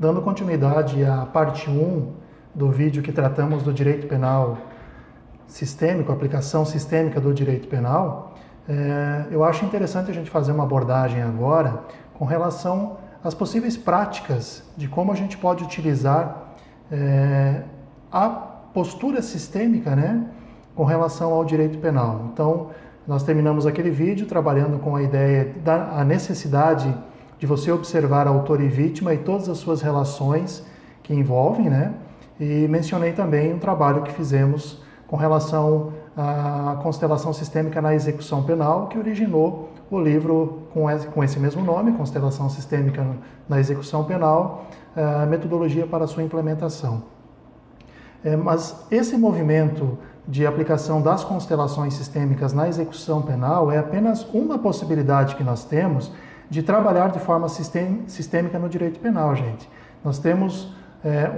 Dando continuidade à parte 1 do vídeo que tratamos do direito penal sistêmico, aplicação sistêmica do direito penal, eu acho interessante a gente fazer uma abordagem agora com relação às possíveis práticas de como a gente pode utilizar a postura sistêmica, né, com relação ao direito penal. Então, nós terminamos aquele vídeo trabalhando com a ideia da necessidade de você observar autor e vítima e todas as suas relações que envolvem, né? E mencionei também um trabalho que fizemos com relação à constelação sistêmica na execução penal, que originou o livro com esse mesmo nome, Constelação Sistêmica na Execução Penal, Metodologia para sua implementação. Mas esse movimento de aplicação das constelações sistêmicas na execução penal é apenas uma possibilidade que nós temos de trabalhar de forma sistêmica no direito penal, gente. Nós temos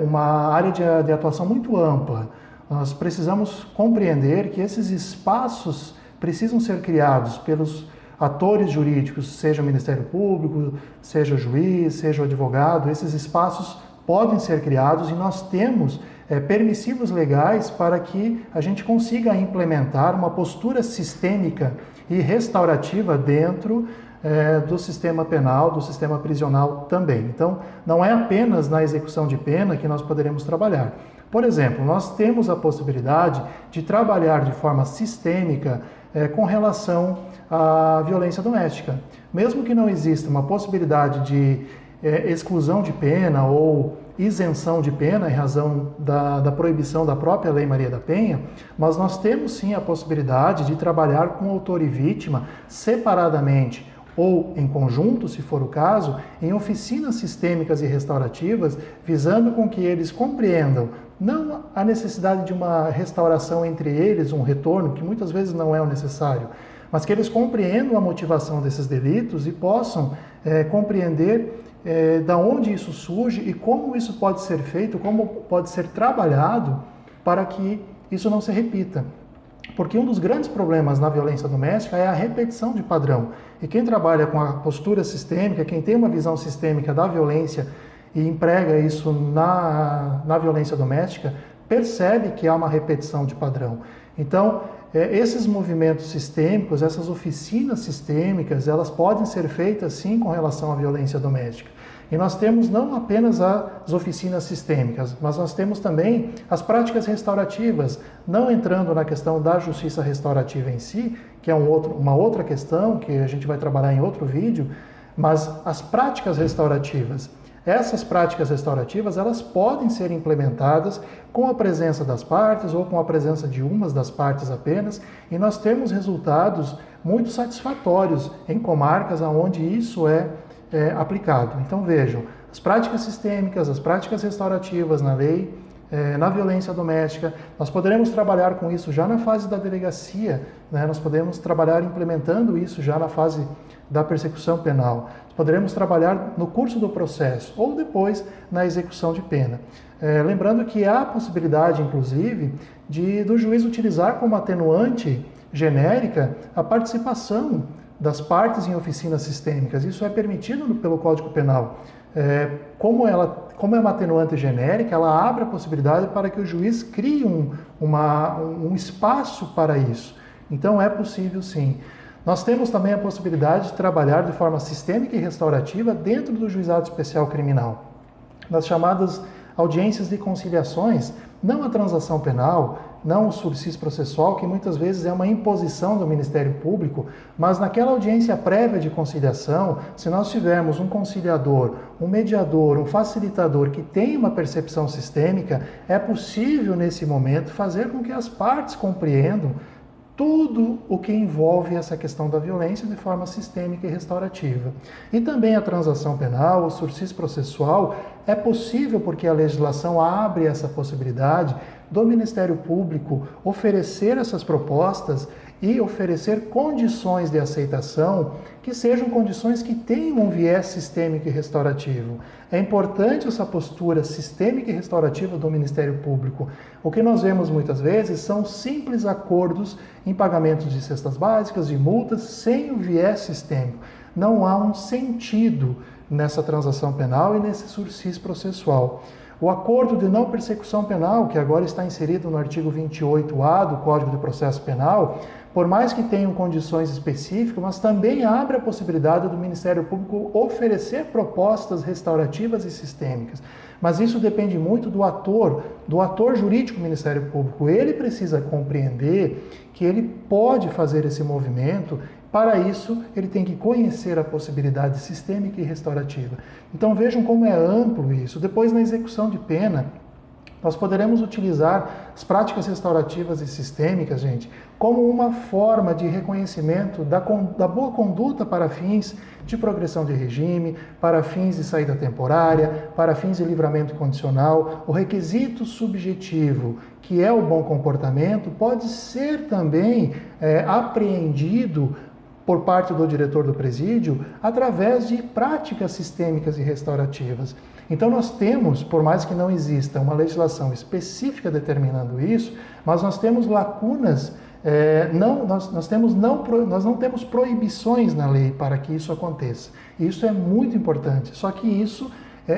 uma área de atuação muito ampla. Nós precisamos compreender que esses espaços precisam ser criados pelos atores jurídicos, seja o Ministério Público, seja o juiz, seja o advogado. Esses espaços podem ser criados e nós temos permissivos legais para que a gente consiga implementar uma postura sistêmica e restaurativa dentro do sistema penal, do sistema prisional também. Então, não é apenas na execução de pena que nós poderemos trabalhar. Por exemplo, nós temos a possibilidade de trabalhar de forma sistêmica com relação à violência doméstica. Mesmo que não exista uma possibilidade de exclusão de pena ou isenção de pena em razão da proibição da própria Lei Maria da Penha, mas nós temos sim a possibilidade de trabalhar com autor e vítima separadamente ou em conjunto, se for o caso, em oficinas sistêmicas e restaurativas, visando com que eles compreendam não a necessidade de uma restauração entre eles, um retorno, que muitas vezes não é o necessário, mas que eles compreendam a motivação desses delitos e possam compreender da onde isso surge e como isso pode ser feito, como pode ser trabalhado para que isso não se repita. Porque um dos grandes problemas na violência doméstica é a repetição de padrão. E quem trabalha com a postura sistêmica, quem tem uma visão sistêmica da violência e emprega isso na violência doméstica, percebe que há uma repetição de padrão. Então, esses movimentos sistêmicos, essas oficinas sistêmicas, elas podem ser feitas sim com relação à violência doméstica. E nós temos não apenas as oficinas sistêmicas, mas nós temos também as práticas restaurativas, não entrando na questão da justiça restaurativa em si, que é uma outra questão que a gente vai trabalhar em outro vídeo, mas as práticas restaurativas. Essas práticas restaurativas, elas podem ser implementadas com a presença das partes ou com a presença de umas das partes apenas, e nós temos resultados muito satisfatórios em comarcas onde isso é aplicado. Então vejam, as práticas sistêmicas, as práticas restaurativas na lei, na violência doméstica, nós poderemos trabalhar com isso já na fase da delegacia, né? Nós podemos trabalhar implementando isso já na fase da persecução penal, poderemos trabalhar no curso do processo ou depois na execução de pena. Lembrando que há a possibilidade, inclusive, do juiz utilizar como atenuante genérica a participação das partes em oficinas sistêmicas. Isso é permitido pelo Código Penal. Como é uma atenuante genérica, ela abre a possibilidade para que o juiz crie um espaço para isso. Então é possível sim. Nós temos também a possibilidade de trabalhar de forma sistêmica e restaurativa dentro do Juizado Especial Criminal, nas chamadas audiências de conciliações, não a transação penal, não o subsídio processual, que muitas vezes é uma imposição do Ministério Público, mas naquela audiência prévia de conciliação, se nós tivermos um conciliador, um mediador, um facilitador que tem uma percepção sistêmica, é possível nesse momento fazer com que as partes compreendam tudo o que envolve essa questão da violência de forma sistêmica e restaurativa. E também a transação penal, o sursis processual, é possível porque a legislação abre essa possibilidade do Ministério Público oferecer essas propostas e oferecer condições de aceitação que sejam condições que tenham um viés sistêmico e restaurativo. É importante essa postura sistêmica e restaurativa do Ministério Público. O que nós vemos muitas vezes são simples acordos em pagamentos de cestas básicas, de multas, sem o viés sistêmico. Não há um sentido nessa transação penal e nesse sursis processual. O acordo de não persecução penal, que agora está inserido no artigo 28A do Código de Processo Penal, por mais que tenham condições específicas, mas também abre a possibilidade do Ministério Público oferecer propostas restaurativas e sistêmicas. Mas isso depende muito do ator jurídico do Ministério Público. Ele precisa compreender que ele pode fazer esse movimento. Para isso, ele tem que conhecer a possibilidade sistêmica e restaurativa. Então vejam como é amplo isso. Depois, na execução de pena, nós poderemos utilizar as práticas restaurativas e sistêmicas, gente, como uma forma de reconhecimento da boa conduta para fins de progressão de regime, para fins de saída temporária, para fins de livramento condicional. O requisito subjetivo, que é o bom comportamento, pode ser também apreendido por parte do diretor do presídio através de práticas sistêmicas e restaurativas. Então nós temos, por mais que não exista uma legislação específica determinando isso, mas nós temos lacunas, nós não temos proibições na lei para que isso aconteça. Isso é muito importante, só que isso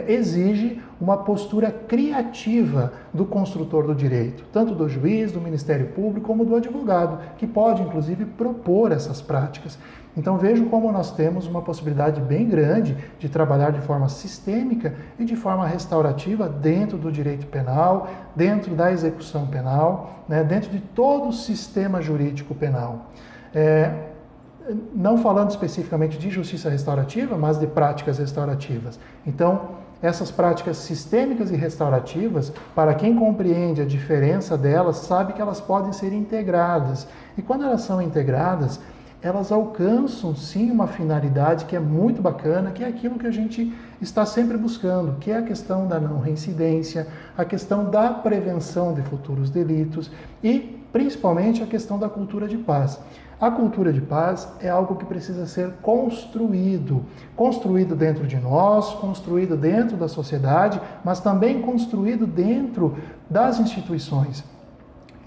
exige uma postura criativa do construtor do direito, tanto do juiz, do Ministério Público, como do advogado, que pode, inclusive, propor essas práticas. Então vejam como nós temos uma possibilidade bem grande de trabalhar de forma sistêmica e de forma restaurativa dentro do direito penal, dentro da execução penal, dentro de todo o sistema jurídico penal. Não falando especificamente de justiça restaurativa, mas de práticas restaurativas. Então, essas práticas sistêmicas e restaurativas, para quem compreende a diferença delas, sabe que elas podem ser integradas. E quando elas são integradas, elas alcançam sim uma finalidade que é muito bacana, que é aquilo que a gente está sempre buscando, que é a questão da não reincidência, a questão da prevenção de futuros delitos e, principalmente, a questão da cultura de paz. A cultura de paz é algo que precisa ser construído dentro de nós, construído dentro da sociedade, mas também construído dentro das instituições.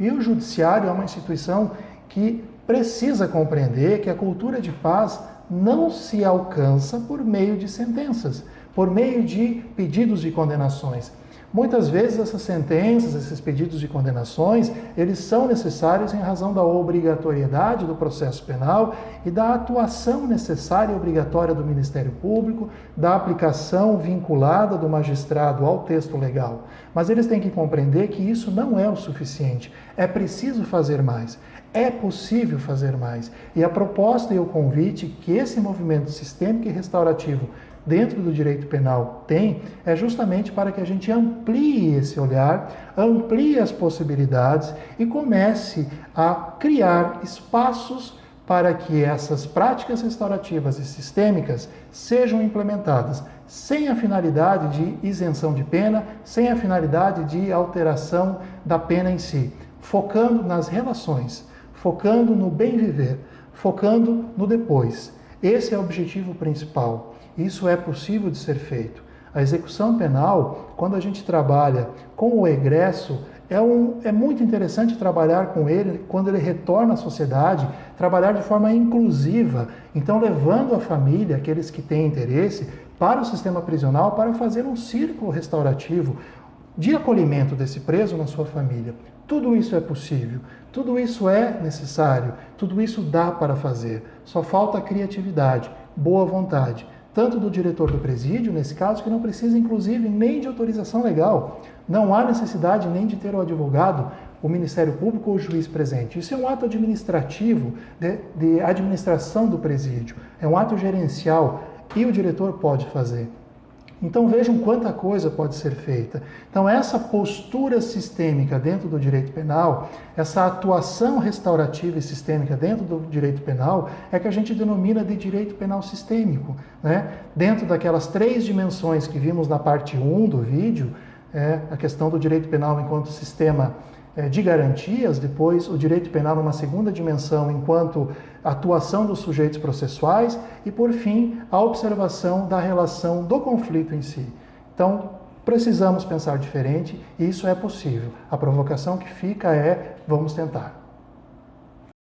E o judiciário é uma instituição que precisa compreender que a cultura de paz não se alcança por meio de sentenças, por meio de pedidos de condenações. Muitas vezes essas sentenças, esses pedidos de condenações, eles são necessários em razão da obrigatoriedade do processo penal e da atuação necessária e obrigatória do Ministério Público, da aplicação vinculada do magistrado ao texto legal. Mas eles têm que compreender que isso não é o suficiente. É preciso fazer mais. É possível fazer mais. E a proposta e o convite que esse movimento sistêmico e restaurativo dentro do direito penal tem, é justamente para que a gente amplie esse olhar, amplie as possibilidades e comece a criar espaços para que essas práticas restaurativas e sistêmicas sejam implementadas, sem a finalidade de isenção de pena, sem a finalidade de alteração da pena em si, focando nas relações, focando no bem viver, focando no depois. Esse é o objetivo principal. Isso é possível de ser feito. A execução penal, quando a gente trabalha com o egresso, é muito interessante trabalhar com ele quando ele retorna à sociedade, trabalhar de forma inclusiva, então levando a família, aqueles que têm interesse, para o sistema prisional para fazer um círculo restaurativo de acolhimento desse preso na sua família. Tudo isso é possível, tudo isso é necessário, tudo isso dá para fazer. Só falta criatividade, boa vontade, tanto do diretor do presídio, nesse caso, que não precisa, inclusive, nem de autorização legal. Não há necessidade nem de ter o advogado, o Ministério Público ou o juiz presente. Isso é um ato administrativo de administração do presídio. É um ato gerencial e o diretor pode fazer. Então vejam quanta coisa pode ser feita. Então essa postura sistêmica dentro do direito penal, essa atuação restaurativa e sistêmica dentro do direito penal é que a gente denomina de direito penal sistêmico, né? Dentro daquelas 3 dimensões que vimos na parte 1 do vídeo, a questão do direito penal enquanto sistema de garantias, depois o direito penal numa segunda dimensão enquanto atuação dos sujeitos processuais e, por fim, a observação da relação do conflito em si. Então, precisamos pensar diferente e isso é possível. A provocação que fica é: vamos tentar.